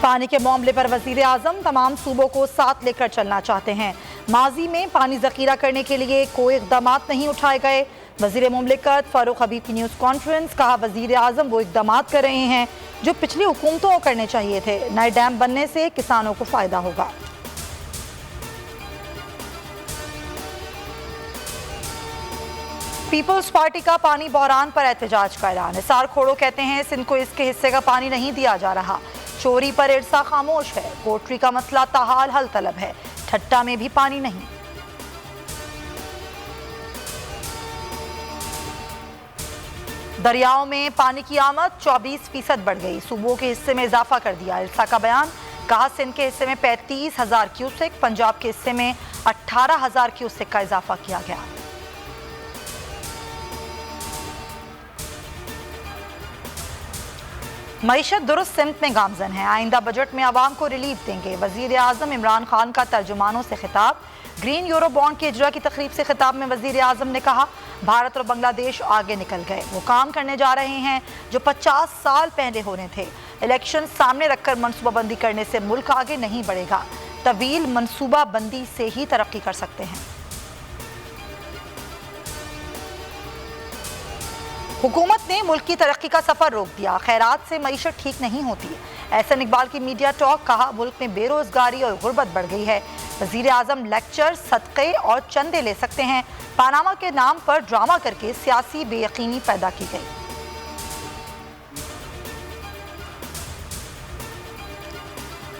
पानी के मामले पर वजीर आजम तमाम सूबों को साथ लेकर चलना चाहते हैं। माजी में पानी जखीरा करने के लिए कोई इकदाम नहीं उठाए गए। वजीर मुमलिकत फारूक हबीब की न्यूज़ कॉन्फ्रेंस, कहा वजीर आजम वो इकदाम कर रहे हैं जो पिछली हुकूमतों को करने चाहिए थे। नए डैम बनने से किसानों को फायदा होगा। पीपल्स पार्टी का पानी बहरान पर एहतजाज का ऐलान। निसार खोड़ो कहते हैं सिंध को इसके हिस्से का पानी नहीं दिया जा रहा। चोरी पर इरसा खामोश है। कोटरी का मसला ताहाल हल तलब है। ठट्टा में भी पानी नहीं। दरियाओं में पानी की आमद 24% बढ़ गई। सूबों के हिस्से में इजाफा कर दिया। इरसा का बयान, कहा सिंध के हिस्से में 35,000 क्यूसेक, पंजाब के हिस्से में 18,000 क्यूसेक का इजाफा किया गया। मईशत दुरुस्त सिमत में गामजन है। आइंदा बजट में आवाम को रिलीफ देंगे। वजीर आजम इमरान खान का तर्जुमानों से खिताब। ग्रीन यूरो बॉन्ड के इजरा की तकरीब से खिताब में वजीर आजम ने कहा भारत और बांग्लादेश आगे निकल गए। वो काम करने जा रहे हैं जो 50 साल पहले होने थे। इलेक्शन सामने रखकर मनसूबाबंदी करने से मुल्क आगे नहीं बढ़ेगा। तवील मनसूबाबंदी से ही तरक्की कर सकते हैं। हुकूमत ने मुल्क की तरक्की का सफर रोक दिया। खैरात से मईशत ठीक नहीं होती। एहसन इकबाल की मीडिया टॉक, कहा मुल्क में बेरोजगारी और गुर्बत बढ़ गई है। वजीर आजम लेक्चर, सदक़े और चंदे ले सकते हैं। पानामा के नाम पर ड्रामा करके सियासी बेयकीनी पैदा की गई।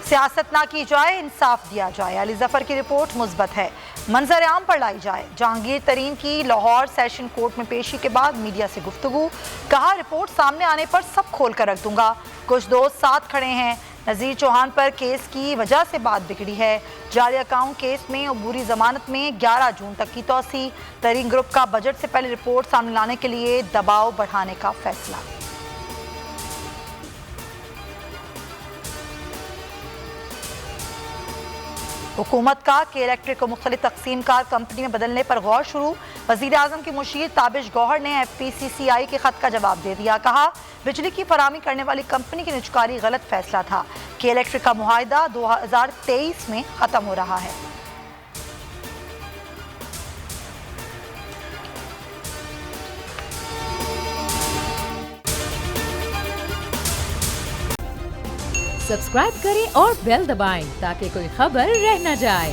सियासत ना की जाए, इंसाफ दिया जाए। अली जफर की रिपोर्ट मुस्बत है। मंजर आम पर लाई जाए। जहांगीर तरीन की लाहौर सेशन कोर्ट में पेशी के बाद मीडिया से गुफ्तगू, कहा रिपोर्ट सामने आने पर सब खोल कर रख दूंगा। कुछ दोस्त साथ खड़े हैं। नज़ीर चौहान पर केस की वजह से बात बिगड़ी है। जाली अकाउंट केस में अबूरी जमानत में 11 जून तक की तौसी। तरीन ग्रुप का बजट से पहले रिपोर्ट सामने लाने के लिए दबाव बढ़ाने का फैसला। हुकूमत का के इलेक्ट्रिक को मुख्तलिफ तकसीम कार कंपनी में बदलने पर गौर शुरू। वजीर आजम की मुशीर ताबिश गौहर ने FPCCI के खत का जवाब दे दिया। कहा बिजली की फराहमी करने वाली कंपनी की निजकारी गलत फैसला था। के इलेक्ट्रिक का मुआहदा 2023 में खत्म हो रहा है। सब्सक्राइब करें और बेल दबाएं ताकि कोई खबर रह न जाए।